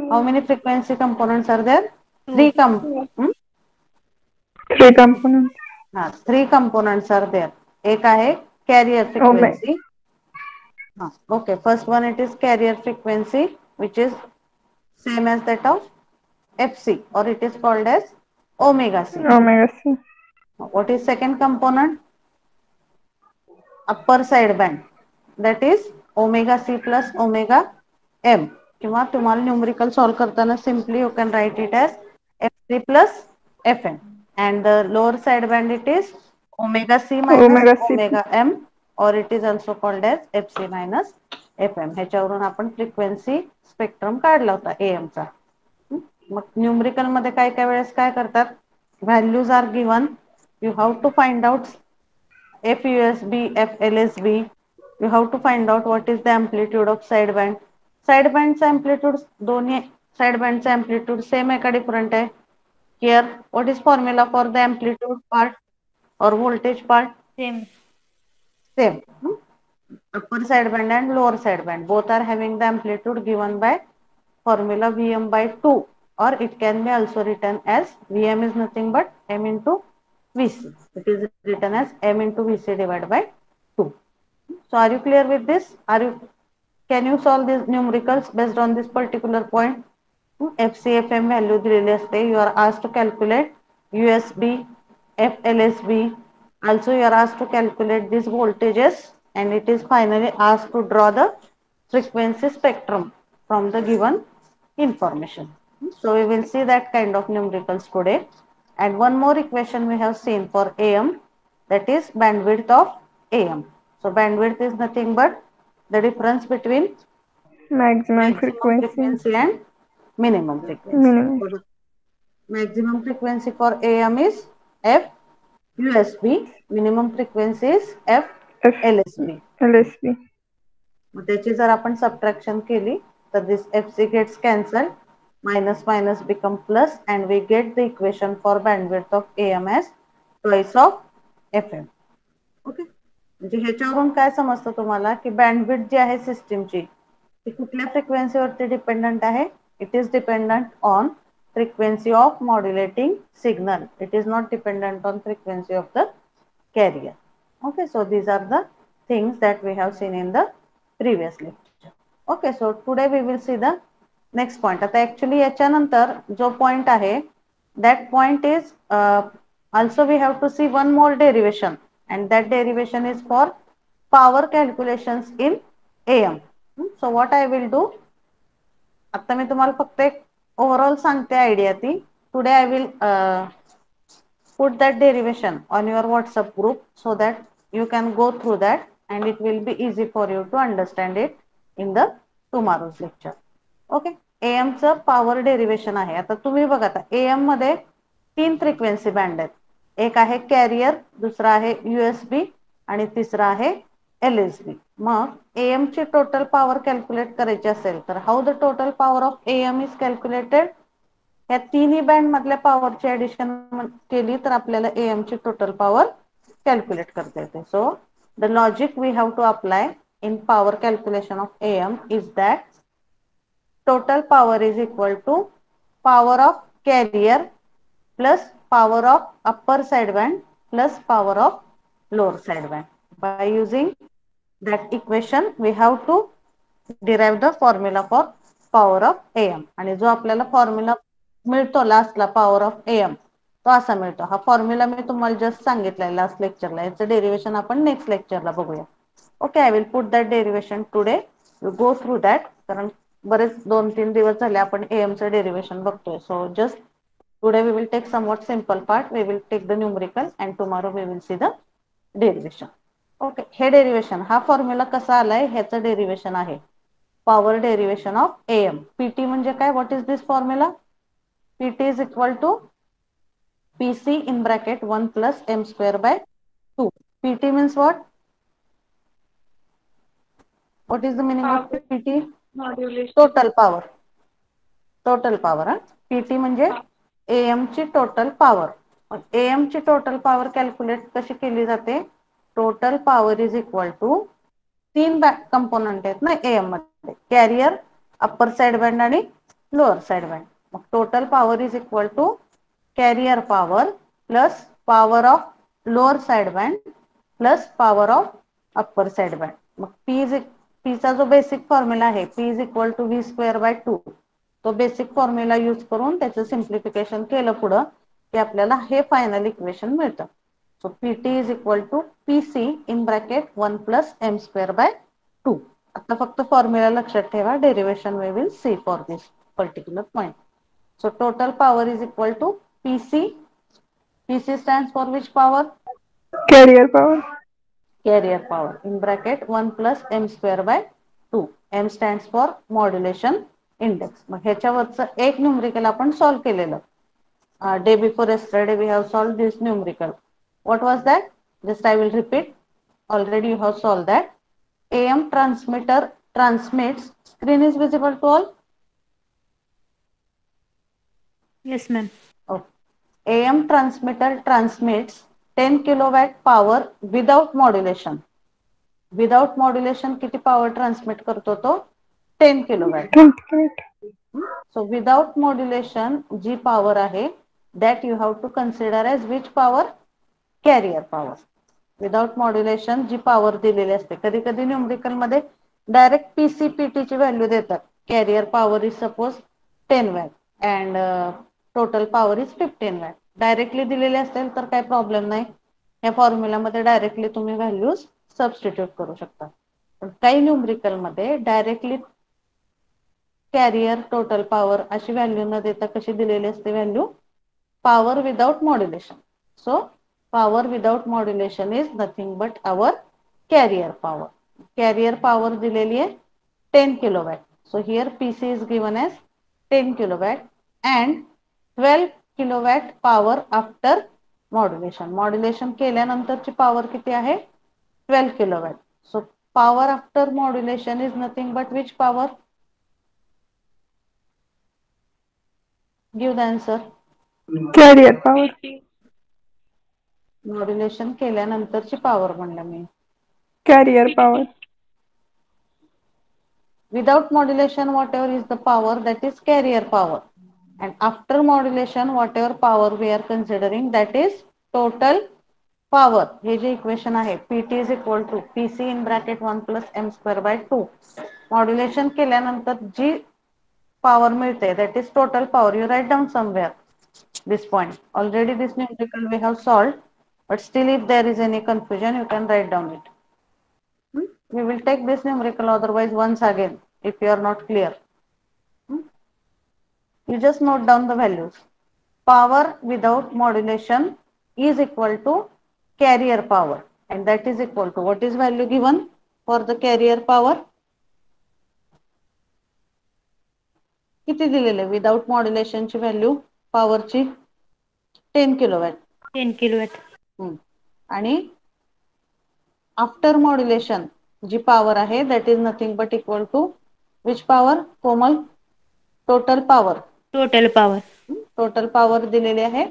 How many frequency components are there? Two. Three components. three components are there. एक आहे carrier frequency. Okay, first one it is carrier frequency, which is same as that of FC, or it is called as omega C. Omega C. What is second component? Upper sideband, that is omega C plus omega M. किंवा तुम्हाला numerical solve करताना simply you can write it as FC plus FM. And the lower sideband it is omega C minus omega M, or it is also called as FC minus FM. ह्याच्यावरून आपण frequency spectrum काढला होता AM चा. मग numerical मध्ये काय काय वेळेस काय करतात, values are given, you have to find out FUSB, FLSB, you have to find out what is the amplitude of sideband. Sidebandचा amplitude दोन्ही sidebandचा amplitude same आहे का different आहे? Here, what is formula for the amplitude part or voltage part? Same. Same. Upper sideband and lower sideband both are having the amplitude given by formula Vm by 2, or it can be also written as Vm is nothing but M into Vc. It is written as M into Vc divided by 2. So are you clear with this? Can you solve these numericals based on this particular point? FCFM value दिलेली असते. You are asked to calculate USB, FLSB. Also you are asked to calculate these voltages, and it is finally asked to draw the frequency spectrum from the given information. So we will see that kind of numericals today. And one more equation we have seen for AM, that is bandwidth of AM. So bandwidth is nothing but the difference between maximum frequency and minimum frequency. So the maximum frequency for AM is F USB, minimum frequency is F LSB. मग त्याची जर आपण subtraction केली तर this FC gets cancelled, minus minus become plus, and we get the equation for bandwidth of AM as twice of FM. Okay, म्हणजे ह्याच्यावरून काय समजतं तुम्हाला की बँडविड्थ जी आहे सिस्टीमची ती कुठल्या फ्रिक्वेन्सीवरती डिपेंडंट आहे? It is dependent on frequency of modulating signal. It is not dependent on frequency of the carrier. Okay, so these are the things that we have seen in the previous lecture. Okay, so today we will see the next point. आता actually याच्यानंतर जो point आहे, that point is also we have to see one more derivation, and that derivation is for power calculations in AM. So what I will do, आता मी तुम्हाला फक्त एक overall सांगते idea ती. Today I will put that derivation on your WhatsApp group so that you can go through that and it will be easy for you to understand it in the tomorrow's lecture. Okay, AM चं power derivation आहे. आता तुम्ही बघा, आता AM मध्ये 3 frequency band आहेत. एक आहे कॅरियर, दुसरा आहे USB आणि तिसरा आहे LSB. मग AM ची टोटल पॉवर कॅल्क्युलेट करायची असेल तर how the total power of AM is calculated? या तिन्ही बँड मधल्या पॉवरची ऍडिशन केली तर आपल्याला AM ची टोटल पॉवर कॅल्क्युलेट करता येते. So the logic we have to apply in power calculation of AM is that total power is equal to power of carrier plus power of upper sideband plus power of lower sideband. By using that equation we have to derive the formula for power of AM. आणि जो आपल्याला formula मिळतो लास्टला power of AM तो असा मिळतो. हा formula मी तुम्हाला जस्ट सांगितलाय लास्ट लेक्चरला. याचं डेरिवेशन आपण नेक्स्ट लेक्चरला बघूया. Okay, I will put that derivation today. You go through that, कारण बरेच 2-3 दिवस झाले आपण AM चं डेरिवेशन बघतोय. So just today we will take somewhat simple part, we will take the numerical and tomorrow we will see the derivation. Okay, हे derivation, हा formula कसा आलाय ह्याचं डेरिवेशन आहे power derivation of AM. PT म्हणजे काय? What is this formula? PT is equal to PC in bracket 1 plus M square by 2. PT means what? What is the meaning of PT? Total power. Total power. PT म्हणजे AM ची total power. AM ची total power calculate कशी केली जाते? Total power is equal to 3 component आहेत ना AM मध्ये, carrier, upper side band आणि lower side band. Total power is equal to carrier power plus power of lower side band plus power of upper side band. मग P चा जो basic formula आहे P is equal to V square by 2, तो basic formula use करून त्याचं simplification केलं पुढं की आपल्याला हे फायनल इक्वेशन मिळतं. So PT is equal to PC in bracket 1 plus m square by 2. आता फक्त फॉर्म्युला लक्षात ठेवा, derivation we will see for this particular point. So total power is equal to PC. PC stands for which power? Carrier power. Carrier power in bracket 1 plus m square by 2. M stands for modulation index. मग ह्याच्यावरचं एक numerical आपण solve केलेलं. Day before yesterday we have solved this numerical. What was that? Just I will repeat. Already you have solved that. AM transmitter transmits. Screen is visible to all? Yes, ma'am. Okay. AM transmitter transmits 10 kilowatt power without modulation. Without modulation किती power transmit करतो तो? 10 kilowatt. So without modulation जी power आहे that you have to consider as which power? Carrier power. Without modulation G power दिलेली असते, कधी कधी numerical मध्ये direct PCPT ची व्हॅल्यू देतात. Carrier power is suppose 10 watt and total power is 15 watt. Directly दिलेले असेल तर काही प्रॉब्लेम नाही, या फॉर्म्युलामध्ये डायरेक्टली तुम्ही व्हॅल्यूज सबस्टिट्यूट करू शकता. पण काही न्यूमरिकल मध्ये डायरेक्टली कॅरियर टोटल पॉवर अशी व्हॅल्यू न देता कशी दिलेली असते value? Power without modulation. So power without modulation is nothing but our carrier power. Carrier power दिलेली आहे 10 kilowatt. So here PC is given as 10 kilowatt and 12 kilowatt power after modulation. Modulation केल्यानंतरची power किती आहे? 12 kilowatt. So power after modulation is nothing but which power? Give the answer. Carrier power. Modulation केल्यानंतरची power म्हणलं मी. Carrier power. Without modulation, whatever is the power, that is carrier power. And after modulation, whatever power we are considering, that is total power. हे जे equation आहे PT is equal to PC in bracket 1 plus m square by 2. Modulation केल्यानंतर जी power मिळते, that is total power. You write down somewhere this point. Already this numerical we have solved, but still if there is any confusion, you can write down it. We will take this numerical otherwise once again if you are not clear. You just note down the values. Power without modulation is equal to carrier power, and that is equal to what is value given for the carrier power? किती दिलेले without modulation ची value पॉवरची? 10 kilowatt. 10 kilowatt. आणि after modulation जी power आहे that is nothing but equal to which power? Komal? Total power. Total power. Total power दिलेली आहे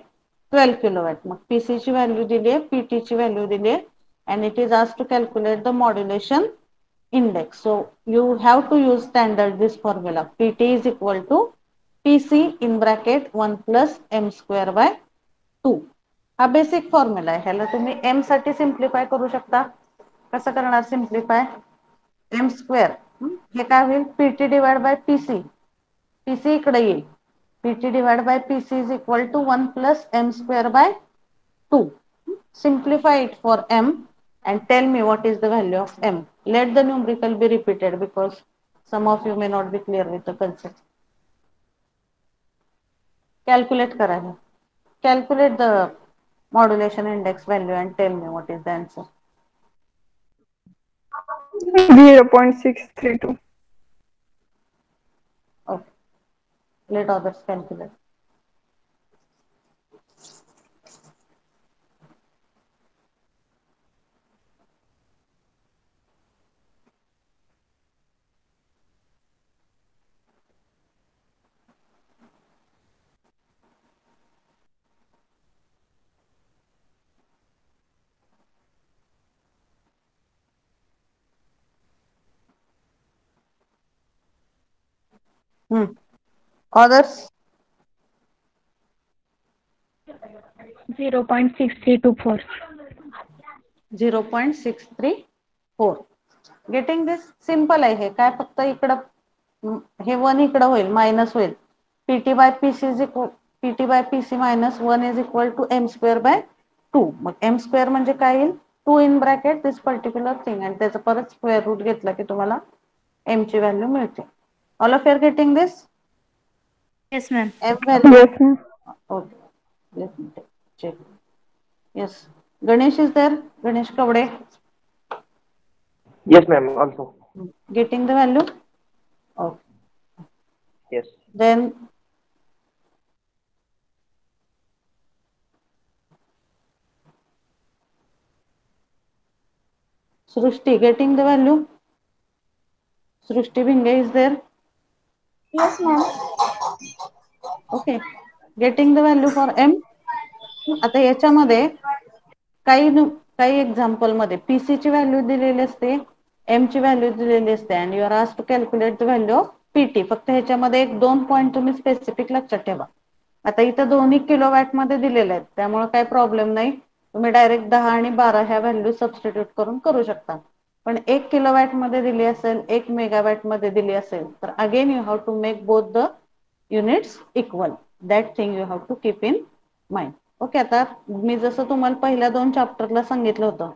12 kilowatt. मग PC ची व्हॅल्यू दिली आहे, PT ची व्हॅल्यू दिली आहे, and it is asked to calculate the modulation index. So you have to use standard this formula. PT is equal to PC in bracket 1 plus m square by 2. हा basic formula आहे. ह्याला तुम्ही m साठी simplify करू शकता. कसं करणार simplify? m square हे काय होईल? PT divide by PC. PC इकडे येईल. PT divided by PC is equal to 1 plus m square by 2. Simplify it for m and tell me what is the value of m. Let the numerical be repeated because some of you may not be clear with the concept. Calculate करा है. Calculate the modulation index value and tell me what is the answer. 0.632. Okay. Let others calculate. Others? 0.6324. 0.634. Getting this? Simple आहे हे. काय फक्त इकडं हे 1 इकडं होईल, मायनस होईल. PT by PC is equal PT by PC minus 1 is equal to m square by 2. मग m square म्हणजे काय येईल? 2 in bracket this particular thing आणि त्याचं परत स्क्वेअर रूट घेतलं की तुम्हाला m ची व्हॅल्यू मिळते. All of you are getting this? Yes, ma'am. m value. Yes, ma'am. Okay. Let me check. Yes. Ganesh is there? Ganesh Kavade. Yes, ma'am. Also. Getting the value? Okay. Yes. Then Srushti, getting the value? Srushti Bhinge is there? Yes, ma'am. Okay. Getting the value for m? आता याच्यामध्ये काही example मध्ये PC ची value दिलेली असते, M ची value दिलेली असते आणि you are asked to calculate the value of PT. फक्त ह्याच्यामध्ये एक 2 पॉईंट तुम्ही स्पेसिफिक लक्षात ठेवा. आता इथं दोन्ही किलोवॅट मध्ये दिलेले आहेत, त्यामुळे काही प्रॉब्लेम नाही. तुम्ही डायरेक्ट 10 आणि 12 ह्या व्हॅल्यू सबस्टिट्यूट करून करू शकता. पण 1 किलोवॅट मध्ये दिली असेल, 1 मेगावॅट मध्ये दिली असेल, तर again you have to make both the units equal. That thing you have to keep in mind. Okay. आता मी जसं तुम्हाला पहिल्या 2 चॅप्टरला सांगितलं होतं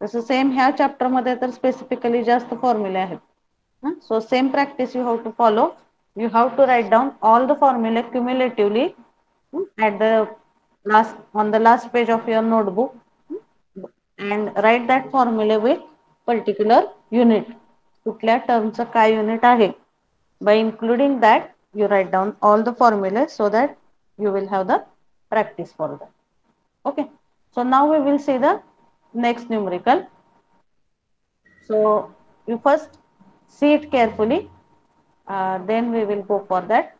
तसं सेम ह्या चॅप्टर मध्ये तर स्पेसिफिकली जास्त फॉर्म्युले आहेत. So same practice you have to follow. You have to write down all the formula cumulatively at the on the last page of your notebook and write that formula with particular unit. कुठल्या टर्मचं काय unit आहे. By including that you write down all the formulas so that you will have the practice for that. Okay. So now we will see the next numerical. So you first see it carefully, then we will go for that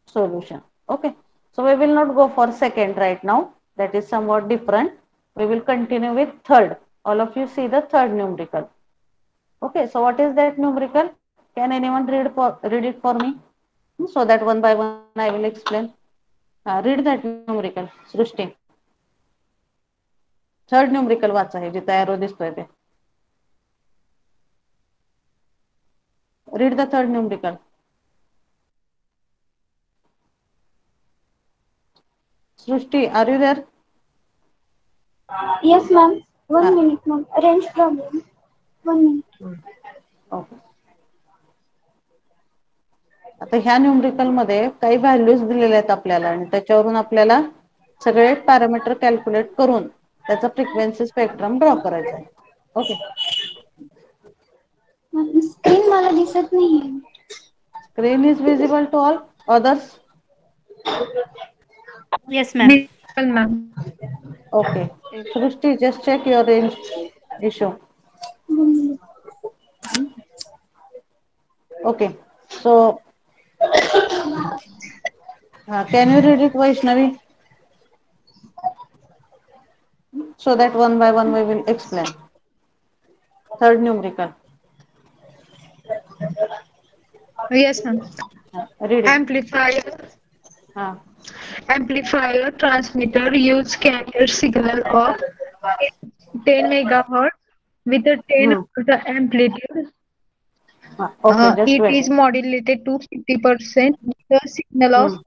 solution. Okay. So we will not go for second right now. That is somewhat different. We will continue with third. All of you see the third numerical. Okay. So what is that numerical? Can anyone read it for me? So that one by one I will explain. Read that numerical. Srushti. Third numerical वाचा है जिथे arrow दिसतोय ते. Read the third numerical. Srushti, are you there? Yes, ma'am. 1 minute, ma'am. Range problem. 1 minute. Okay. आता ह्या numerical मध्ये काही values दिलेल्या आहेत आपल्याला आणि त्याच्यावरून आपल्याला सगळे पॅरामीटर कॅल्क्युलेट करून त्याचा फ्रिक्वेन्सी स्पेक्ट्रम ड्रॉ करायचा आहे. ओके. स्क्रीन मला दिसत नाहीये. Screen is visible to all others? Yes, ma'am. Visible, ma'am. Okay. Srushti, just check your range issue. Okay. So can you read it, Vaishnavi? So that one by one we will explain. Third numerical. Yes, ma'am. Read it. Amplifier. Amplifier transmitter use carrier signal of 10 megahertz with a 10 volt amplitude. Okay, just It wait. is modulated to 50% with a signal of 5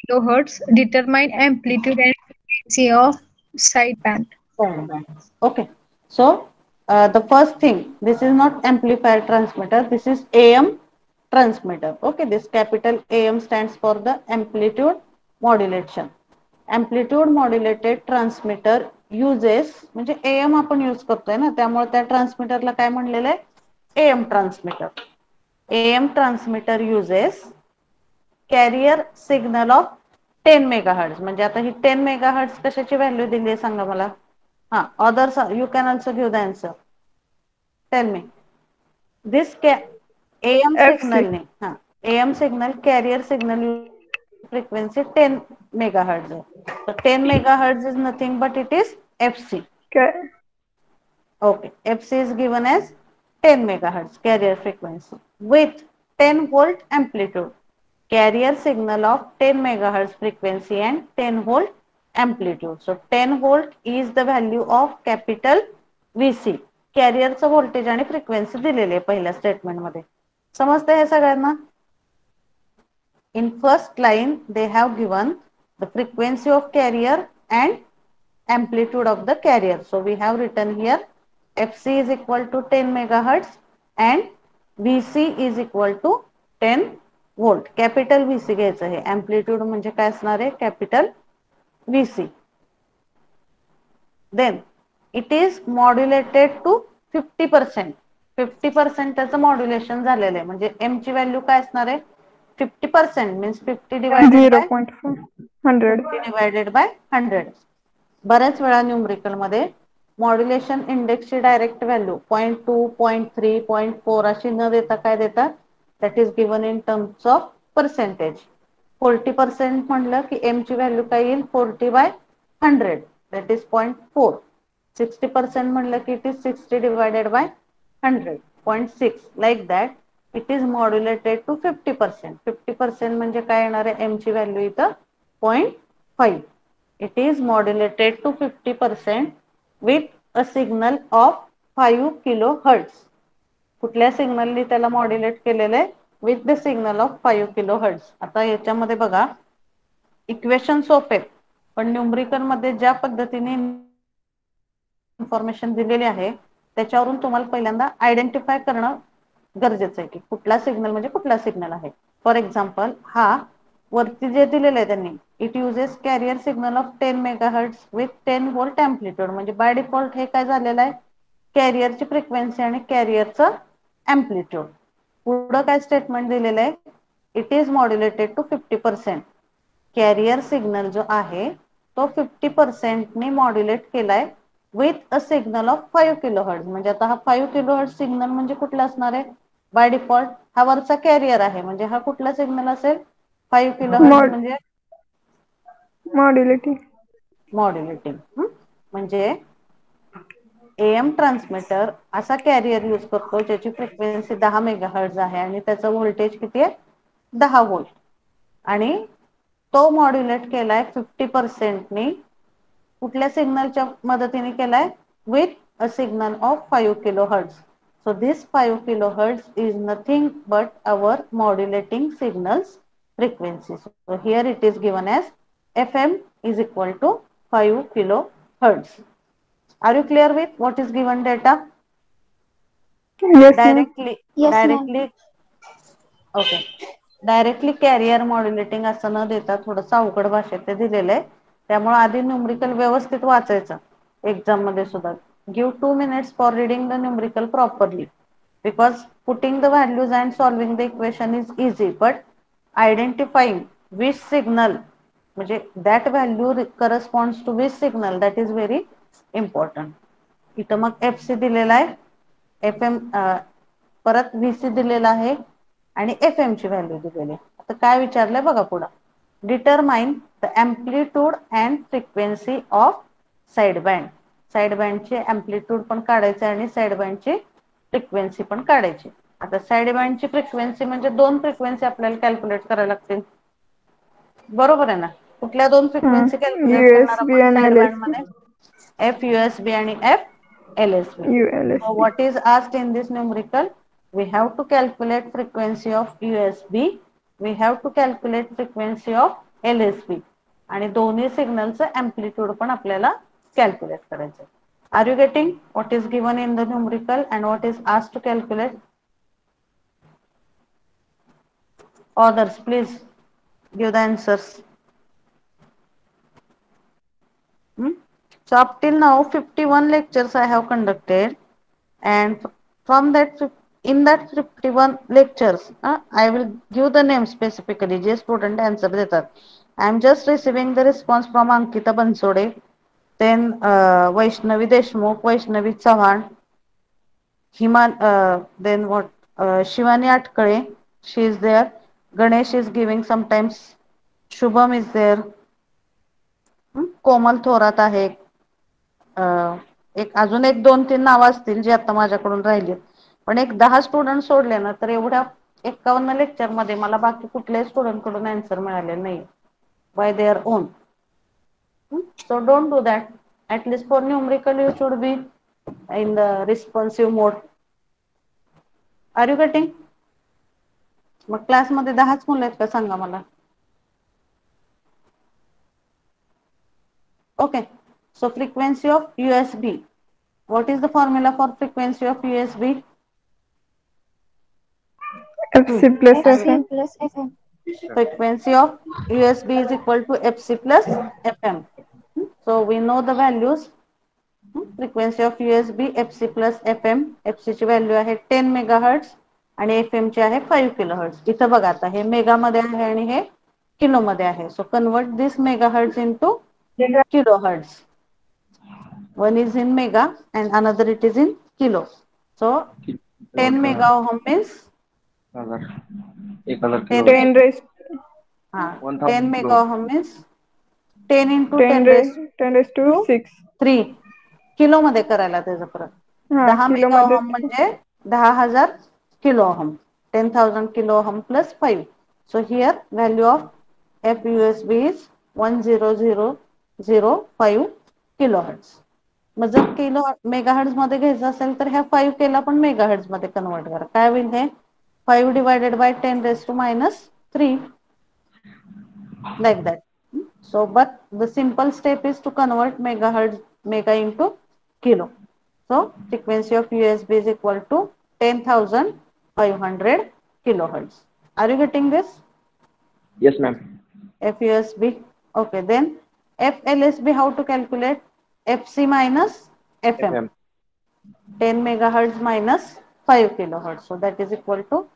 kilohertz. Determine amplitude and frequency of sideband. Okay. So the first thing, this is not amplifier transmitter, this is AM transmitter. Okay, this capital AM stands for the amplitude modulation. Amplitude modulated transmitter uses म्हणजे AM आपण use करतोय ना, त्यामुळे त्या ट्रान्समीटरला काय म्हणलेलं आहे? AM transmitter. AM transmitter uses carrier signal of 10 megahertz. म्हणजे आता ही 10 megahertz कशाची व्हॅल्यू दिली आहे सांगा मला. Others you can also give the answer. Tell me. This AM FC. signal AM signal carrier signal frequency 10 megahertz. So 10 megahertz is nothing but it is FC. Okay. Okay. FC is given as 10 megahertz carrier frequency with 10 volt amplitude. Carrier signal of 10 megahertz frequency and 10 volt amplitude. So 10 volt is the value of capital VC. कॅरियरचं voltage आणि frequency दिलेली आहे पहिल्या statement मध्ये. समजतंय हे सगळ्यांना? In first line they have given the frequency of carrier and amplitude of the carrier. So we have written here FC is equal to 10 megahertz and VC is equal to 10 volt. Capital VC घ्यायचं आहे. amplitude म्हणजे काय असणार आहे? Capital VC. Then it is modulated to 50%. 50% त्याचं modulation झालेलं आहे. म्हणजे m ची व्हॅल्यू काय असणार आहे? 50% means 50 divided by 50 divided by 100. बऱ्याच वेळा न्यूमरिकल मध्ये मॉड्युलेशन इंडेक्सची डायरेक्ट व्हॅल्यू 0.2, 0.3, 0.4 अशी न देता काय देतात? That is given in terms of percentage. 40% म्हणलं की m ची व्हॅल्यू काय येईल? 40/100 दॅट इज 0.4. 60% म्हणलं की it is 60 divided by 100 0.6 like that. It is modulated to 50%. 50% म्हणजे काय येणार आहे? m ची व्हॅल्यू इथं 0.5. It is modulated to 50% with a signal of 5 kilohertz. कुठल्या सिग्नलनी त्याला मॉड्युलेट केलेलं आहे? With the signal of 5 kilohertz. आता याच्यामध्ये बघा इक्वेशन सोपे पण न्यूमरिकल मध्ये ज्या पद्धतीने इन्फॉर्मेशन दिलेली आहे त्याच्यावरून तुम्हाला पहिल्यांदा आयडेंटिफाय करणं गरजेचं आहे की कुठला सिग्नल म्हणजे कुठला सिग्नल आहे. फॉर एक्झाम्पल हा वरती जे दिलेलं आहे त्यांनी it uses carrier signal of 10 megahertz with 10 volt amplitude. म्हणजे बाय डिफॉल्ट हे काय झालेलं आहे? कॅरियरची फ्रिक्वेन्सी आणि कॅरियरचं अँप्लिट्यूड. पुढं काय स्टेटमेंट दिलेलं आहे? It is modulated to 50%. Carrier signal जो आहे तो 50% ने मॉड्युलेट केलाय with a signal of 5 kilohertz. म्हणजे आता हा 5 किलोहर्ट्ज सिग्नल म्हणजे कुठला असणार आहे? बाय डिफॉल्ट हा वरचा कॅरियर आहे म्हणजे हा कुठला सिग्नल असेल? 5 किलोहर्ट्ज म्हणजे मॉड्युलेटिंग. म्हणजे एएम ट्रान्समीटर असा कॅरियर यूज करतो ज्याची फ्रिक्वेन्सी 10 मेगाहर्ट्ज आहे आणि त्याचं व्होल्टेज किती आहे? 10 व्होल्ट. आणि तो मॉड्युलेट केलाय 50% ने. कुठल्या सिग्नलच्या मदतीने केलाय? With a signal of 5 kilohertz. So this 5 kilohertz is nothing but our modulating signals frequency. So here it is given as FM is equal to 5 kilohertz. Are you clear with what is given data? Yes, Directly. Yes, ma'am. Okay. Directly carrier modulating असं न देता थोडंसं अवघड भाषेत ते दिलेलं आहे. त्यामुळे आधी न्यूमरिकल व्यवस्थित वाचायचं एक्झाम मध्ये सुद्धा. Give 2 minutes for reading the numerical properly because putting the values and solving the equation is easy but identifying which signal म्हणजे that value corresponds to which signal that is very important. इथं मग FC दिलेला आहे, FM परत VC दिलेला आहे आणि FM ची व्हॅल्यू दिलेली आहे. आता काय विचारलंय बघा पुढे. Determine the amplitude and frequency of side band. Side बँडचे अँप्लिट्यूड पण काढायचे आणि साइड बँडची फ्रिक्वेन्सी पण काढायची. आता साइड बँडची फ्रिक्वेन्सी म्हणजे दोन फ्रिक्वेन्सी आपल्याला कॅल्क्युलेट करायला लागतील. बरोबर आहे ना? कुठल्या दोन फ्रिक्वेन्सी कॅल्क्युलेट करणार USB आपण and साइड बँड LSB. मध्ये? FUSB and FLSB. So ULSB. what is asked in this numerical? We have to calculate frequency of USB. We have to calculate frequency of LSB. आणि दोन्ही सिग्नलचं amplitude पण आपल्याला calculate करायचं. Are you getting what is given in the numerical and what is asked to calculate? Others, please give the answers. So up till now 51 lectures I have conducted and from that in that 51 lectures I will give the name specifically जे student answer देतात. I am just receiving the response from Ankita Bansode, then Vaishnavi Deshmukh, Vaishnavi Chavan, then what Shivani Atkale, she is there. Ganesh is giving sometimes. Shubham is there. कोमल थोरात आहे. एक अजून एक दोन तीन नाव असतील जी आता माझ्याकडून राहिली पण एक 10 स्टुडंट सोडले ना तर एवढ्या 51 लेक्चर मध्ये मला बाकी कुठल्याही स्टुडंट कडून आन्सर मिळाले नाही by their own. So don't do that. At least for numerical you should be in the responsive mode. Are you getting? मग क्लास मध्ये 10च मुलं आहेत का सांगा मला. Okay. So frequency of USB. What is the formula for frequency of USB? FC plus FC FM. plus FM. Frequency of USB is equal to FC plus FM. So we know the values. Frequency of USB FC plus FM. FC ची value आहे 10 megahertz आणि FM ची आहे 5 kilohertz. इथं बघा आता हे mega मध्ये आहे आणि हे किलो मध्ये आहे. So convert this megahertz into kilohertz. One is in mega and another it is in kilo. So 10 mega ohm means 10 raised 10 mega ohm means 10 into 10 10 raised to 6. 3 kilo मध्ये करायला त्याचं परत 10 मेगा ओहम म्हणजे 10,000 kilo ohm 10,000 kilo ohm plus 5. So here value of FUSB is 10005 kilohertz. मग जर kilo megahertz मध्ये घ्यायचं असेल तर ह्या 5 केला पण मेगाहर्ट्ज मध्ये कन्वर्ट करा. काय होईल हे 5 divided by 10 raised to minus 3 like that. So but the simple step is to convert mega into kilo. So frequency of USB is equal to 10,500 kilohertz. Are you getting this? Yes, ma'am. FUSB. Okay, then FLSB, how to calculate? FC minus FM. 10 megahertz minus 5 kilohertz. So that is equal to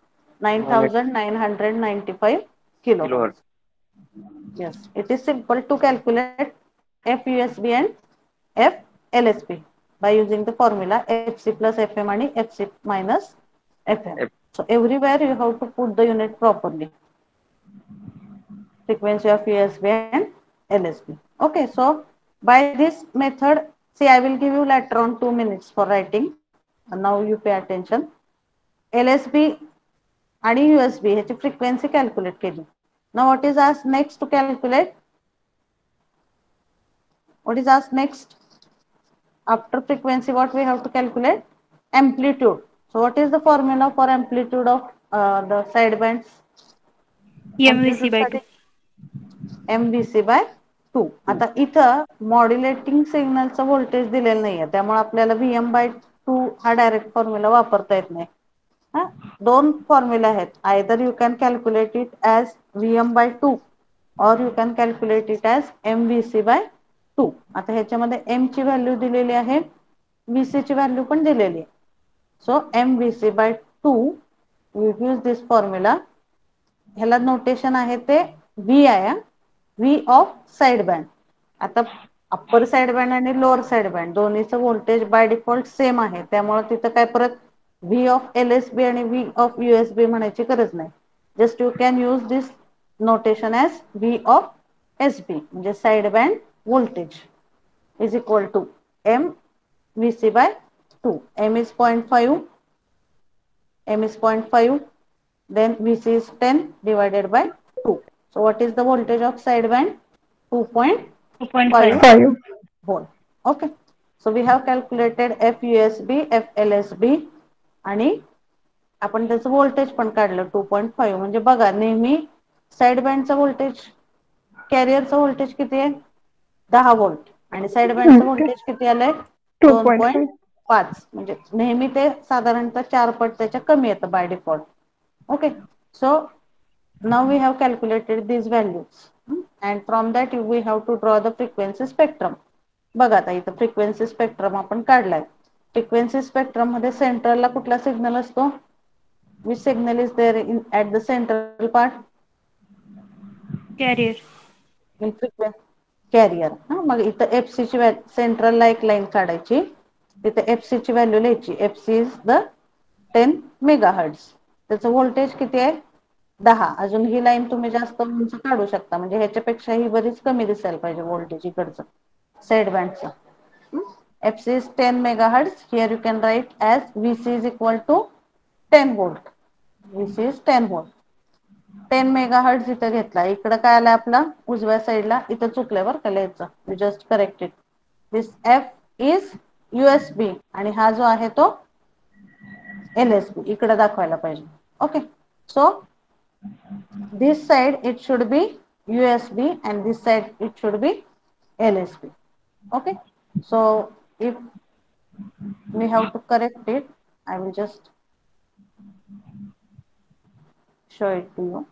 9,995 kilohertz. Yes, it is simple to calculate FUSB and FLSB by using the formula FC plus FM and FC minus FM. So everywhere you have to put the unit properly. Frequency of USB and LSB. Okay, so by this method, see, I will give you later on 2 minutes for writing. And now you pay attention. LSB and USB ह्याची frequency calculate केली. Now what is asked next to calculate? What is asked next? After frequency, what we have to calculate? Amplitude. So what is the formula for amplitude of the sidebands? MVC by 2. MVC by 2. आता इथं modulating सिग्नलचं voltage दिलेलं नाहीये त्यामुळे आपल्याला VM by 2 हा direct formula वापरता येत नाही. दोन फॉर्म्युला आहेत. Either you can calculate it as VM by 2 or you can calculate it as MVC by 2. आता ह्याच्यामध्ये M ची व्हॅल्यू दिलेली आहे, VC ची व्हॅल्यू पण दिलेली आहे. So MVC by 2 we use this formula. ह्याला नोटेशन आहे ते V आहे, V ऑफ साइड बँड. आता अप्पर साइड बँड आणि लोअर साइड बँड दोन्हीचं व्होल्टेज बाय डिफॉल्ट सेम आहे त्यामुळे तिथं काय परत V ऑफ LSB आणि V ऑफ USB म्हणायची गरज नाही. Just you can use this notation as V of SB म्हणजे side band voltage is equal to M VC by 2. M is 0.5, M is 0.5, then VC is 10 divided by 2. So what is the voltage of side band? 2.5 volt. Okay. So we have calculated FUSB, FLSB आणि आपण त्याचं voltage पण काढलं 2.5. म्हणजे बघा नेहमी side बँडचं voltage कॅरियरचं voltage किती आहे 10 व्होल्ट आणि साइड बँडचं व्होल्टेज किती आलंय 2.5. म्हणजे नेहमी ते साधारणतः 4 पट त्याच्या कमी येतं by default. Okay, so now we have calculated these values and from that we have to draw the frequency spectrum. बघा आता इथं फ्रिक्वेन्सी स्पेक्ट्रम आपण काढलाय. फ्रिक्वेन्सी स्पेक्ट्रम मध्ये सेंट्रलला कुठला सिग्नल असतो? Which signal is there at the central part? Carrier. Carrier. मग इथं FC ची सेंट्रल ला एक लाईन काढायची, तिथे FC ची व्हॅल्यू लिहायची. FC is the 10 megahertz. त्याचं व्होल्टेज किती आहे 10. अजून ही लाईन तुम्ही जास्त उंच काढू शकता म्हणजे ह्याच्यापेक्षा ही बरीच कमी दिसायला पाहिजे व्होल्टेज इकडचं side बँडचं. FC is 10 megahertz. Here you can write as VC is equal to 10 volt. This is 10 volt. 10 megahertz इथं घेतला. इकडं काय आलं आपला उजव्या साईडला इथं चुकलं बरं का लिहायचं. We just corrected. This F is USB आणि हा जो आहे तो LSB इकडे दाखवायला पाहिजे. Okay. So this side it should be USB and this side it should be LSB. Okay. So if we have to correct it, I will just show it to you.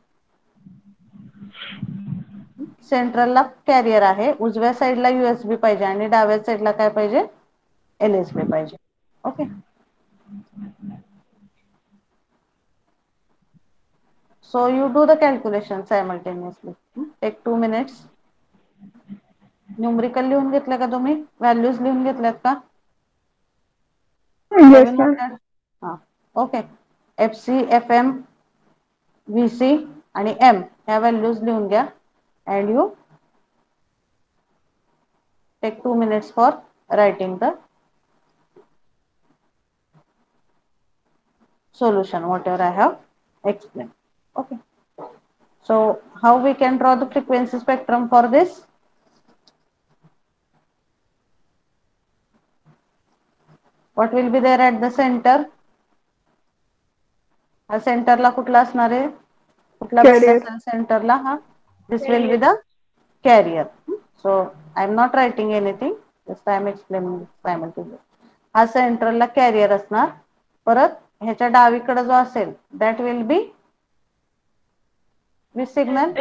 सेंट्रलला carrier आहे, उजव्या साईडला USB पाहिजे आणि डाव्या साईडला काय पाहिजे LSB पाहिजे. Okay. So you do the calculation simultaneously. Take 2 minutes. Numerical लिहून घेतलं का तुम्ही? व्हॅल्यूज लिहून घेतल्यात का? Yes, ma'am. हां ओके. FC, FM, VC आणि M ह्या व्हॅल्यूज लिहून घ्या. And you take 2 minutes for writing the solution, whatever I have explained. Okay. So how we can draw the frequency spectrum for this? What will be there at the center? हा सेंटरला कुठला असणार आहे? कुठला band असेल सेंटरला? हा this will be the carrier. So I am not writing anything, just I am explaining simultaneously. हा सेंटरला कॅरियर असणार. परत ह्याच्या डावीकडे जो असेल that will be which signal?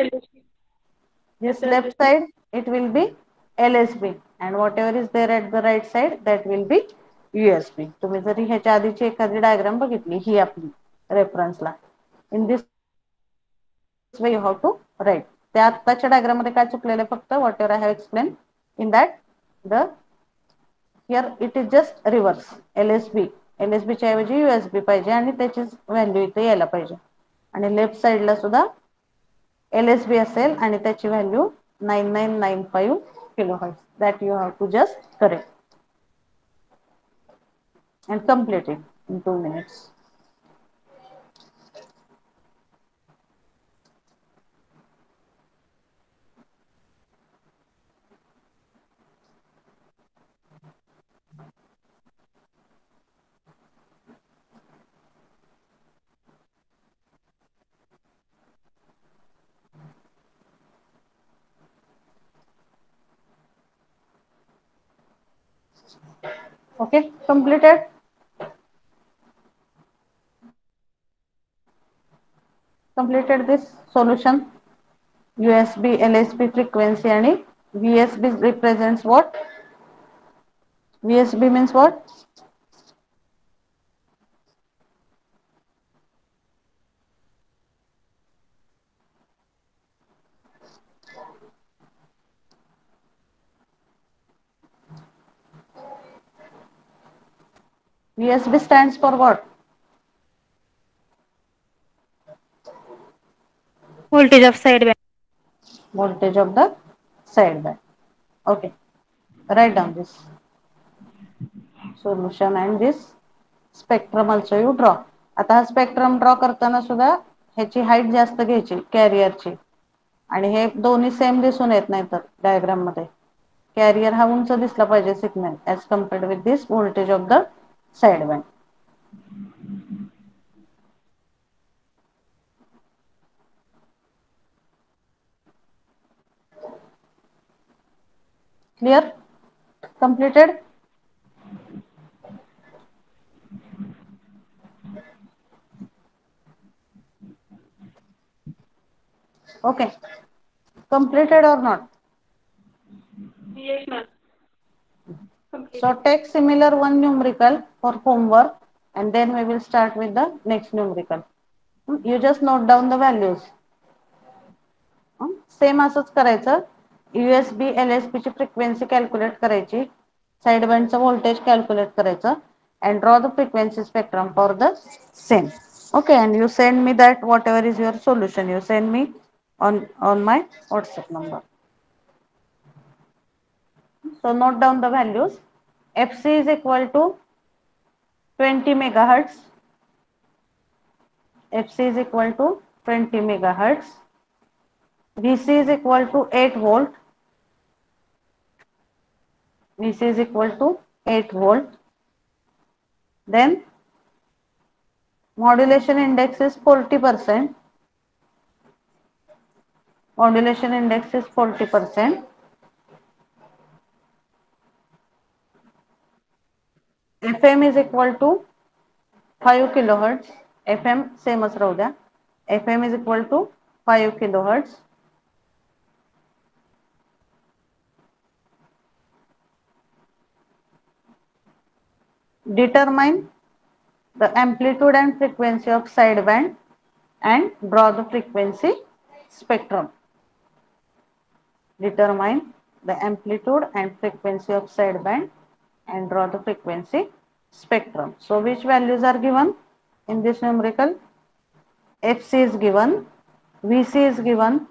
This left side it will be LSB and whatever is there at the right side that will be USB. तुम्ही जरी ह्याच्या आधीची एखादी डायग्राम बघितली ही आपली रेफरन्सला, in this way you have to write. त्या आत्ताच्या डायग्राम मध्ये काय चुकलेलं फक्त whatever I have explain in that the here it is just reverse. LSB च्या ऐवजी USB पाहिजे आणि त्याची व्हॅल्यू इथे यायला पाहिजे. आणि लेफ्ट साइडला सुद्धा LSB असेल आणि त्याची value 9995 kilohertz. That you have to just correct and complete it in 2 minutes. Okay, completed. Completed this solution. USB, LSB frequency आणि VSB represents what? VSB means what? VSB stands for what? Voltage of sideband. Voltage of the sideband. Okay, write down this solution and this spectrum also you draw. आता हा spectrum draw करताना सुद्धा ह्याची height जास्त घ्यायची कॅरियरची, आणि हे दोन्ही सेम दिसून येत नाही तर डायग्राम मध्ये. कॅरियर हा उंच दिसला पाहिजे signal as compared with this voltage of the sideband. Clear? Completed? Okay. Completed or not? Yes, ma'am. So take similar one numerical for homework and then we will start with the next numerical. You just note down the values. Same असंच करायचं. USB LSB ची frequency calculate करायची, साइडबँडचं voltage calculate करायचं and draw the frequency spectrum for the same. Okay, and you send me that whatever is your solution, you send me on my WhatsApp number. So note down the values. FC is equal to 20 megahertz. FC is equal to 20 megahertz. VC is equal to 8 volt. VC is equal to 8 volt. Then modulation index is 40%. Modulation index is 40%. FM is equal to 5 kilohertz. FM सेमच राहू द्या. FM is equal to 5 kilohertz. Determine the amplitude and frequency of sideband and draw the frequency spectrum. Determine the amplitude and frequency of sideband and draw the frequency spectrum. So which values are given in this numerical? FC is given, VC is given,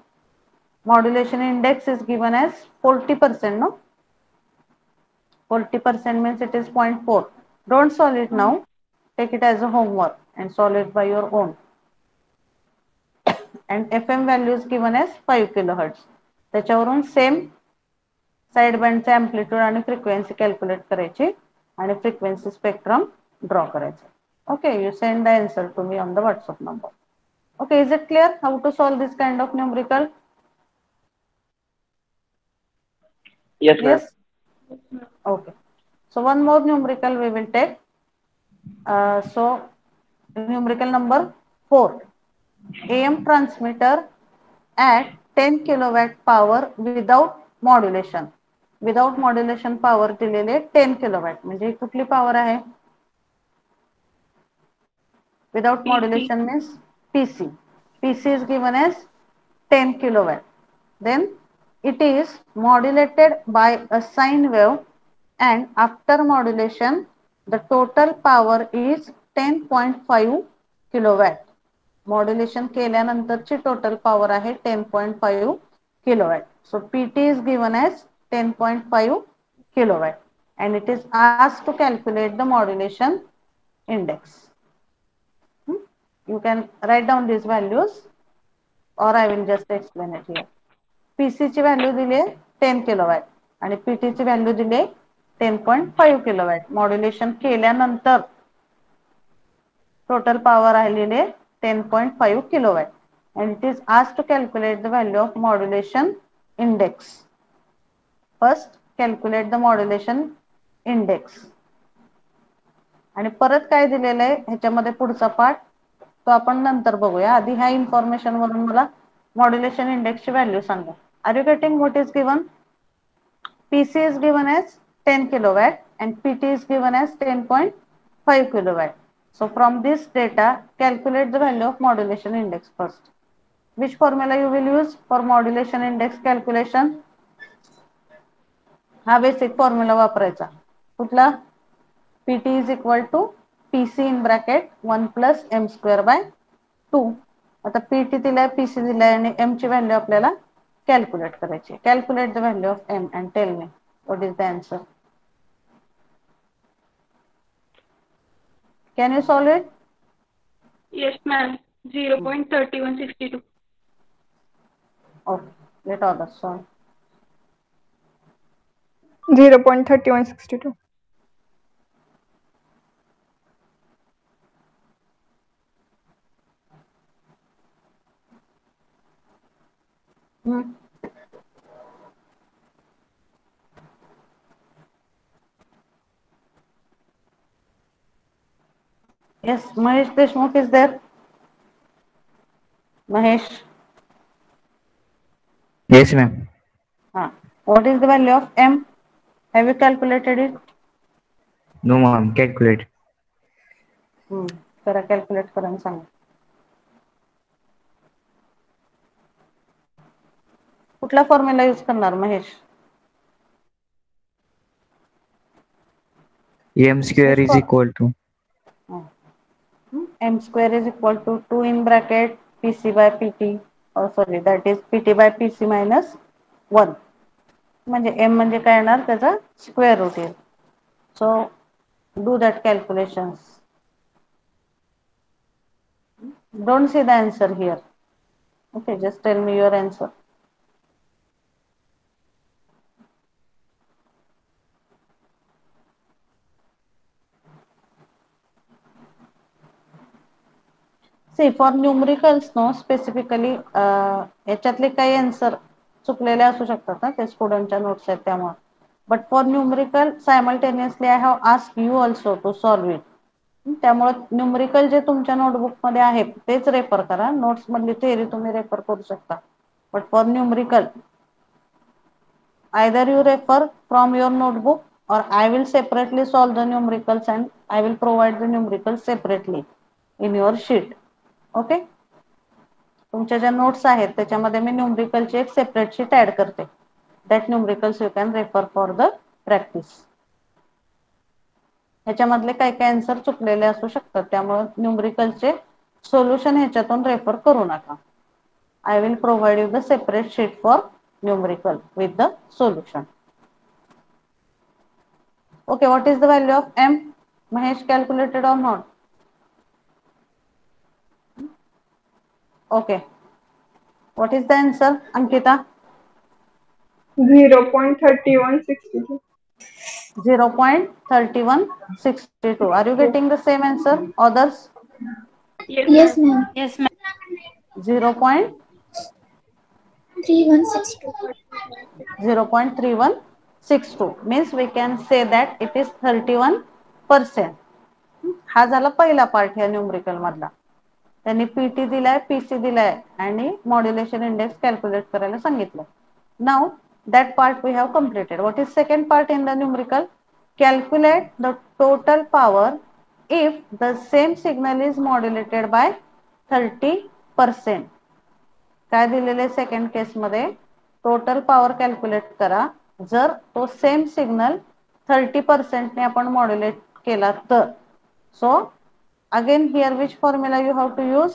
modulation index is given as 40%, no? 40% means it is 0.4. Don't solve it now. Take it as a homework and solve it by your own. And FM value is given as 5 kilohertz. त्याच्यावरून same साइडबँडचे amplitude आणि frequency calculate करायची आणि frequency spectrum draw करायचं. Okay, you send the answer to me on the WhatsApp number. Okay, is it clear how to solve this kind of numerical? Yes, ma'am. Yes. Okay. So one more numerical we will take. So numerical number 4. AM transmitter at 10 kilowatt power without modulation. Without modulation power दिलेले 10 kilowatt. म्हणजे कुठली power आहे? Without modulation means PC. PC is given as 10 kilowatt. Then it is modulated by a sine wave, and after modulation the total power is 10.5 kilowatt. Modulation केल्यानंतरची total power आहे 10.5 kilowatt. So PT is given as 10.5 kilowatt and it is asked to calculate the modulation index. You can write down these values or I will just explain it here. PC ची value दिली 10 kilowatt आणि PT ची value दिली 10.5 kilowatt. Modulation केल्यानंतर total power आलेले 10.5 kilowatt and it is asked to calculate the value of modulation index. First calculate the modulation index. आणि परत काय दिलेलं आहे ह्याच्यामध्ये पुढचा पार्ट तो आपण नंतर बघूया. आधी ह्या इन्फॉर्मेशन वरून मला मॉड्युलेशन इंडेक्स ची व्हॅल्यू सांगा. Are you getting what is given? PC is given as 10 kilowatt and PT is given as 10.5 kilowatt. So from this data calculate the value of modulation index first. Which formula you will use for modulation index calculation? हा basic formula वापरायचा. कुठला? PT is equal to PC in bracket 1 plus m square by 2. आता PT दिलाय, PC दिलाय आणि m ची value आपल्याला calculate करायची. Calculate the value of m and tell me what is the answer. Can you solve it? Yes, ma'am. 0.3162. Okay, let others solve. 0.3162. Yes, Mahesh Deshmukh is there. Mahesh. Yes, ma'am. What is the value of m? Have you calculated it? No, ma'am. Calculate. करा calculate करा आणि सांगा. कुठला formula use करणार Mahesh? M square is equal to m square is equal to 2 in bracket PC by PT. Oh sorry, that is PT by PC minus 1. म्हणजे m म्हणजे काय येणार त्याचा स्क्वेअर रूट येईल. So do that calculations. Don't see the answer here. Okay, just tell me your answer. See, for numericals, no, specifically याच्यातले काही answer चुकलेले असू शकतात ना, ते स्टुडंटच्या नोट्स आहेत त्यामुळे. But for numerical simultaneously I have ask you also to solve it. त्यामुळे numerical जे तुमच्या नोटबुक मध्ये आहेत तेच रेफर करा. नोट्स मधली थेअरी तुम्ही रेफर करू शकता. But for numerical either you refer from your notebook or I will separately solve the numericals and I will provide the numericals separately in your sheet. Okay, तुमच्या ज्या notes आहेत त्याच्यामध्ये मी न्यूमरिकलची एक सेपरेट शीट ऍड करते. That numericals you can refer for the practice. ह्याच्यामधले काही काही आन्सर चुकलेले असू शकतात त्यामुळे न्यूमरिकलचे सोल्युशन ह्याच्यातून रेफर करू नका. I will provide you the separate sheet for numerical with the solution. Okay, what is the value of m? Mahesh, calculated or not? Okay. What is the answer, Ankita? 0.3162. 0.3162. Are you getting the same answer? Others? Yes, ma'am. Yes, ma'am. 3162. 0.3162 means we can say that it is 31%. हा झाला पहिला part ह्या numerical मधला. त्यांनी PT दिलाय, PC दिलाय आणि modulation index calculate करायला सांगितलं. Now that part we have completed. What is second part in the numerical? Calculate the total power if the same signal is modulated by 30%. काय दिलेले सेकंड केस मध्ये टोटल पॉवर कॅल्क्युलेट करा जर तो same signal 30% ने आपण मॉड्युलेट केला तर. So again here which formula you have to use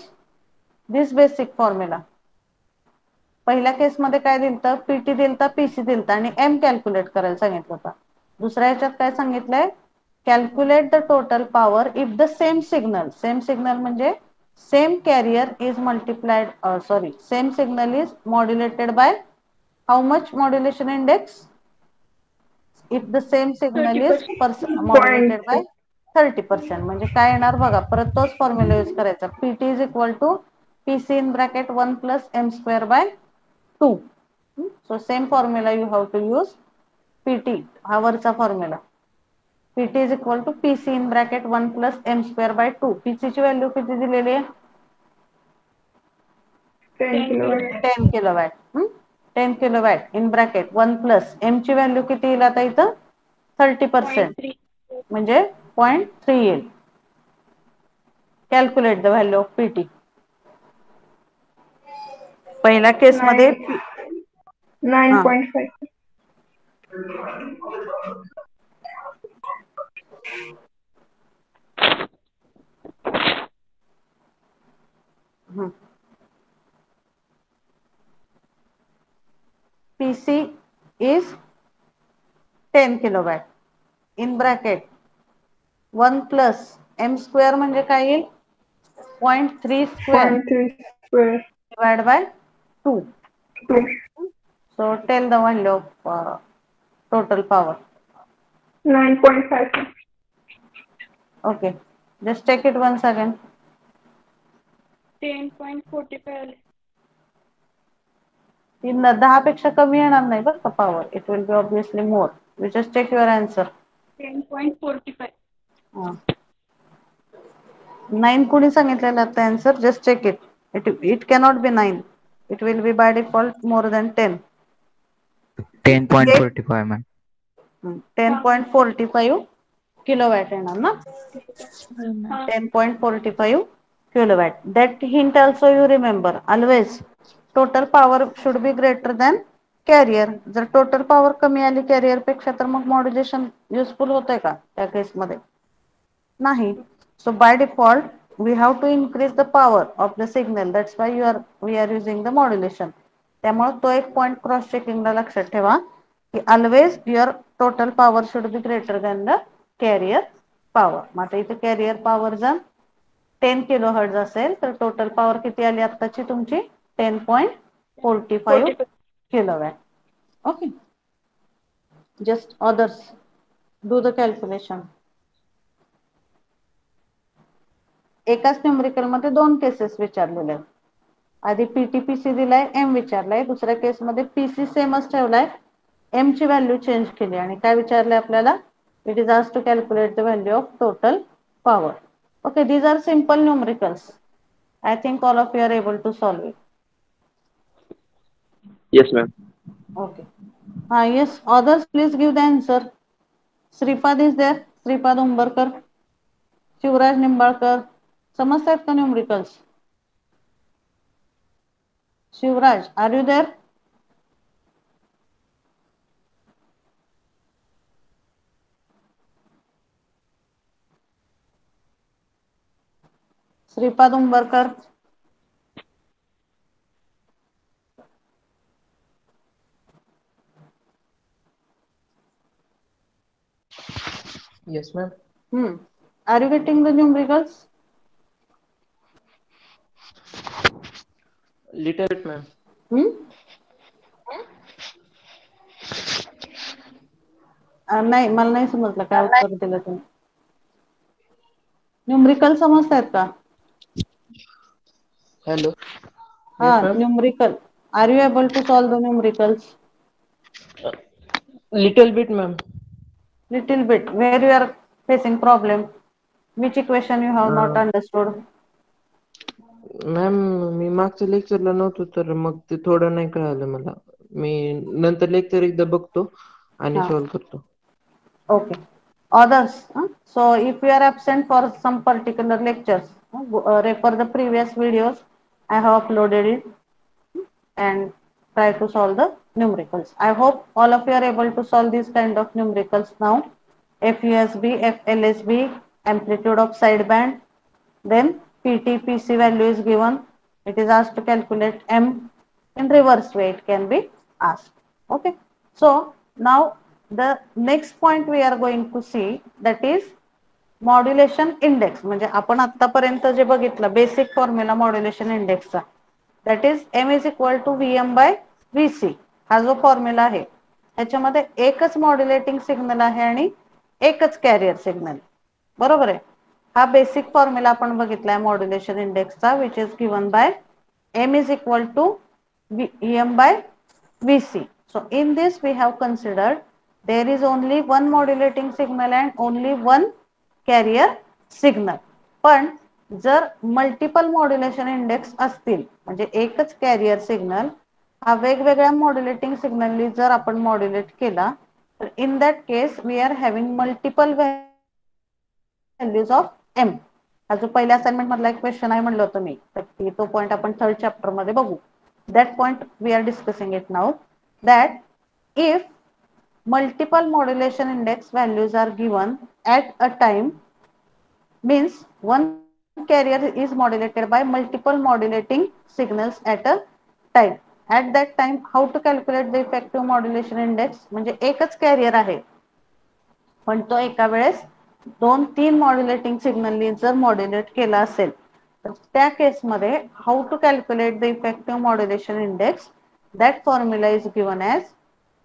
this basic formula. पहिल्या केस मध्ये काय दिलतं, पीटी दिलता, पीसी दिलता आणि एम कॅल्क्युलेट करायला सांगितलं होतं. दुसऱ्या ह्याच्यात काय सांगितलंय, calculate the total power if the same signal म्हणजे same carrier is multiplied same signal is modulated by how much modulation index? If the same signal is 30%. modulated by 30%. म्हणजे काय येणार बघा, परत तोच फॉर्म्युला यूज करायचा. PT is equal to PC in bracket 1 plus m square by 2. So same formula you have to use. PT हा वरचा formula. PT is equal to PC in bracket 1 plus m square by 2. PC ची value किती दिलेली आहे? 10 kilowatt. 10 kilowatt. 10 kilowatt in bracket 1 plus M ची value किती येईल आता इथं? 30% 0.3. म्हणजे 0.3 येईल. Calculate the value of PT. पहिल्या केस मध्ये 9.5. PC is 10 kilowatt in bracket 1 plus m square म्हणजे काय येईल? 0.3 square 0.3 square. divided by 2. 2. So tell the value of total power. 9.5. Okay, just take it once again. 10.45. ती 10 पेक्षा कमी येणार नाही बरं का power. It will be obviously more. You just take your answer. 10.45. 9 कोणी सांगितलेलं आता answer? Just check it. It cannot be 9. It will be by default more than 10. 10.45 ma'am. 10.45 kilowatt येणार ना. 10.45 kilowatt. That hint also you remember. Always total power should be greater than carrier. जर total power कमी आली carrier पेक्षा तर मग modulation useful होतंय का त्या केस मध्ये? नाही. So by default we have to increase the power of the signal. That's why we are using the modulation. त्यामुळे तो एक पॉइंट क्रॉस चेकिंगला लक्षात ठेवा की always your total power should be greater than the carrier power. मग आता इथे कॅरियर पॉवर जर 10 किलो हर्ट्ज असेल तर टोटल पॉवर किती आली आत्ताची तुमची 10.45 kilowatt. Okay, just others do the calculation. एकाच न्यूमरिकल मध्ये दोन केसेस विचारलेले आहेत. आधी पीटीपीसी दिलाय, एम विचारलाय. दुसऱ्या केस मध्ये पीसी सेमच ठेवलाय, एम ची व्हॅल्यू चेंज केली आणि काय विचारलंय आपल्याला, it is asked to calculate the value of total power. Okay, these are simple numericals. I think all of you are able to solve it. Yes, ma'am. Okay. Yes, others please give the answer. Sripad is there. Sripad Umbarkar, Shivraj Nimbalkar. समजतायत का numericals? Shivraj, are you there? Sripad Umbarkar. Yes, ma'am. Are you getting the numericals? Little bit, ma'am. नाही, मला नाही समजलं काय उत्तर दिलं तुम्ही. Numerical समजतायत का? Hello. हा, Yes, ma'am. Numerical. Are you able to solve the numericals? Little bit, ma'am. Little bit. Where you are facing problem? Which equation you have not understood? Ma'am मी मागच्या लेक्चरला नव्हतो तर मग ते थोडं नाही कळालं मला. मी नंतर लेक्चर एकदा बघतो आणि सॉल्व्ह करतो. Okay. Others. So if you are absent for some particular lectures, refer the previous videos. I have uploaded it and try to solve the numericals. I hope all of you are able to solve these kind of numericals now. FUSB, FLSB, amplitude of sideband, then PT, PC value is given. It is asked to calculate M. In reverse way it can be asked. Okay. So now the next point we are going to see, that is modulation index. म्हणजे आपण आतापर्यंत जे बघितलं basic formula modulation इंडेक्सचा, that is M is equal to VM by VC. हा जो formula आहे त्याच्यामध्ये एकच मॉड्युलेटिंग सिग्नल आहे आणि एकच कॅरियर सिग्नल. बरोबर आहे. हा बेसिक फॉर्म्युला आपण बघितलाय मॉड्युलेशन इंडेक्सचा, which is given by M is equal to VM by VC. So in this we have considered there is only one modulating signal and only one carrier signal. पण जर multiple modulation index असतील म्हणजे एकच carrier signal हा वेगवेगळ्या modulating सिग्नलनी जर आपण modulate केला तर in that case we are having multiple values of M. हा जो पहिल्या असाइनमेंट मधला एक क्वेश्चन आहे म्हणलं होतं मी, तर तो पॉइंट आपण थर्ड चॅप्टर मध्ये बघू. That point we are discussing it now, that if multiple modulation index values are given at a time, means one carrier is modulated by multiple modulating signals at a time. At that time how to calculate the effective modulation index? म्हणजे एकच carrier आहे पण तो एका वेळेस 2-3 modulating सिग्नलनी जर modulate केला असेल तर त्या केस मध्ये how to calculate the effective modulation index. That formula is given as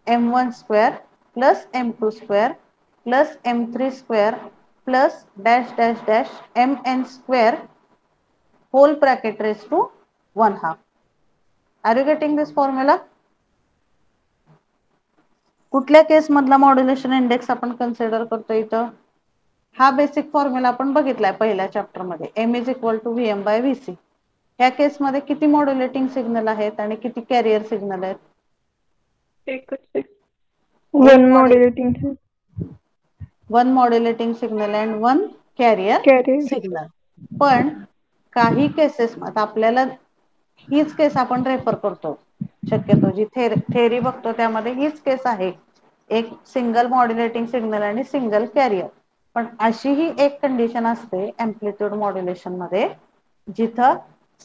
M1 square plus M2 square plus M3 square plus dash dash dash Mn square whole bracket raised to 1/2. Are you getting this formula? कुठल्या केस मधला modulation index आपण consider करतो इथं? हा basic formula आपण बघितलाय पहिल्या chapter मध्ये, M is equal to VM by VC. या केस मध्ये किती मॉड्युलेटिंग सिग्नल आहेत आणि किती कॅरियर सिग्नल आहेत? One modulating one modulating signal and one carrier carrier. Signal. पण काही केसेस आता आपल्याला हीच केस आपण रेफर करतो शक्यतो, जी थेरी बघतो त्यामध्ये हीच केस आहे, एक सिंगल मॉड्युलेटिंग सिग्नल आणि सिंगल कॅरियर. पण अशी ही एक कंडिशन असते एम्प्लिट्यूड मॉड्युलेशन मध्ये जिथं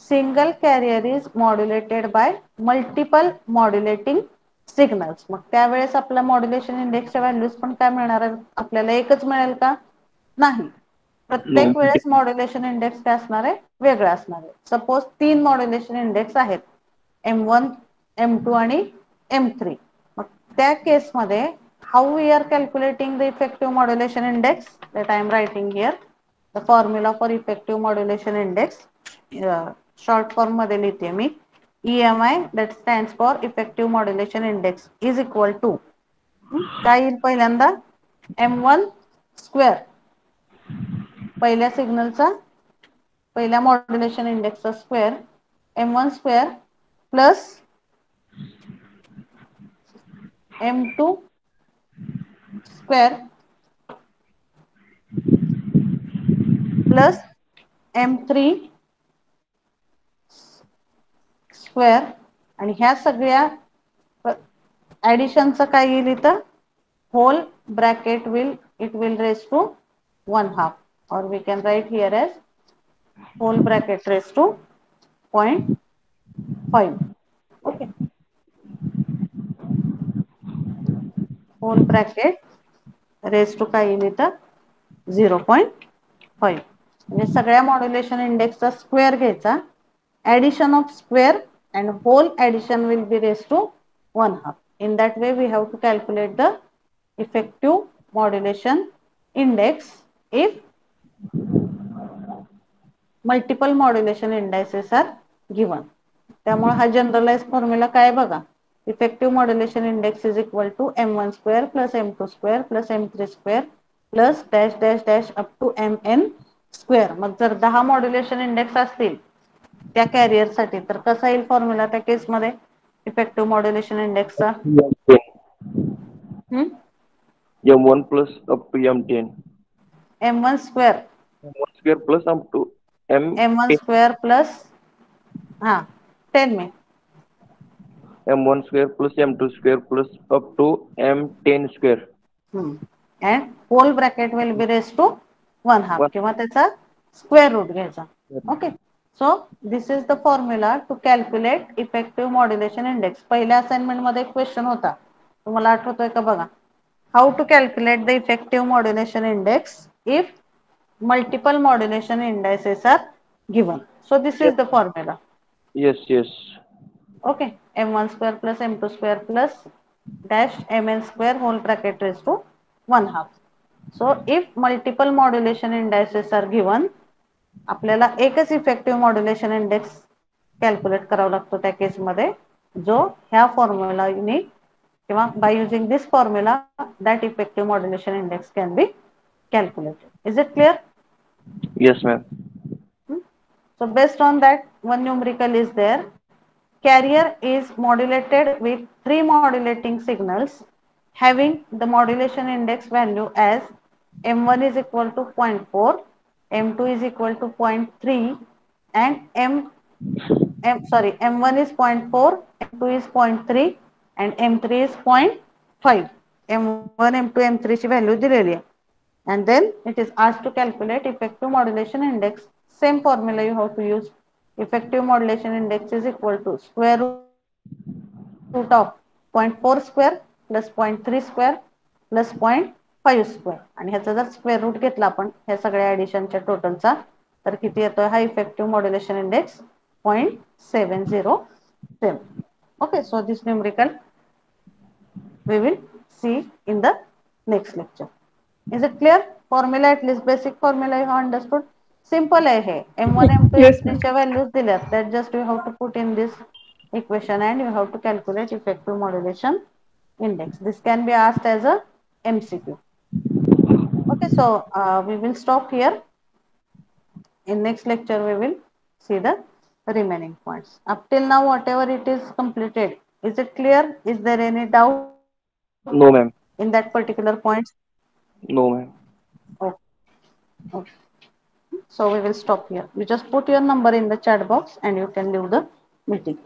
single carrier is modulated by multiple modulating signals. मग त्यावेळेस आपल्या मॉड्युलेशन इंडेक्सच्या व्हॅल्यूज पण काय मिळणार आहेत आपल्याला? एकच मिळेल का? नाही. प्रत्येक वेळेस मॉड्युलेशन इंडेक्स काय असणार आहे, वेगळा असणार आहे. सपोज 3 मॉड्युलेशन इंडेक्स आहेत, M1, M2 आणि M3. मग त्या केसमध्ये how we are calculating the effective modulation index, that I am writing here the formula for effective modulation index. Short form मध्ये लिहिते मी, EMI that stands for effective modulation index is equal to काय येईल पहिल्यांदा, M1 square, पहिल्या सिग्नलचा पहिल्या modulation इंडेक्सचा square, M1 square plus M2 square plus M3 square, आणि ह्या सगळ्या ऍडिशनचं काय येईल इथं, whole bracket will raise to 1/2, or we can write here as whole bracket raised to 0.5. okay, whole bracket raised to काय येईल इथं 0.5. म्हणजे सगळ्या मॉड्युलेशन इंडेक्सचा स्क्वेअर घ्यायचा, addition of square and whole addition will be raised to 1/2. In that way we have to calculate the effective modulation index if multiple modulation indices are given. त्यामुळे हा generalise formula काय बघा, effective modulation index is equal to M1 square plus M2 square plus M3 square plus dash dash dash up to MN square. मग जर 10 modulation index असतील त्या carrier साठी तर कसा येईल फॉर्म्युला त्या केस मध्ये इफेक्टिव्ह मॉड्युलेशन इंडेक्सचा, M1 plus up to M10. M1 square M1 square plus up to M1 M10. Square plus, हा 10 में M1 square plus M2 square plus up to M10 square. and whole bracket will be raised to 1/2 किंवा त्याचा square root घ्यायचा. Okay, so this is the formula to calculate effective modulation index. पहिल्या assignment मध्ये एक question होता, तुम्हाला आठवतोय का बघा, how to calculate the effective modulation index if multiple modulation indices are given. So this is the formula. Yes, yes. Okay, M1 square plus M2 square plus dash Mn square whole bracket raised to 1/2. So if multiple modulation indices are given, आपल्याला एकच effective modulation index calculate करावा लागतो त्या case मध्ये, जो ह्या फॉर्म्युलाने किंवा by using this formula that effective modulation index can be calculated. Is it clear? Yes, ma'am. So based on that, one numerical is there. Carrier is modulated with 3 modulating signals having the modulation index value as M1 is equal to 0.4, M2 is equal to 0.3, and M1 is 0.4, M2 is 0.3, and M3 is 0.5. M1, M2, M3 ची value दिलेली आहे. And then it is asked to calculate effective modulation index. Same formula you have to use. Effective modulation index is equal to square root of 0.4 square plus 0.3 square plus 0.5 square. आणि ह्याचा जर square route घेतला आपण ह्या सगळ्या ऍडिशनच्या टोटलचा तर किती येतोय हा effective modulation index 0.707. Okay, so this numerical we will see in the next lecture. Is it clear? Formula, at least basic formula you have understood. Simple आहे हे. M1, M2, Yes, M3 च्या व्हॅल्यूज दिल्यात. That just you have to put in this equation and you have to calculate effective modulation index. This can be asked as a MCQ. Okay, so we will stop here. In next lecture we will see the remaining points. Up till now whatever it is completed. Is it clear? Is there any doubt No, ma'am. in that particular point? No, ma'am. Okay. Okay. So we will stop here. You just put your number in the chat box and you can leave the meeting.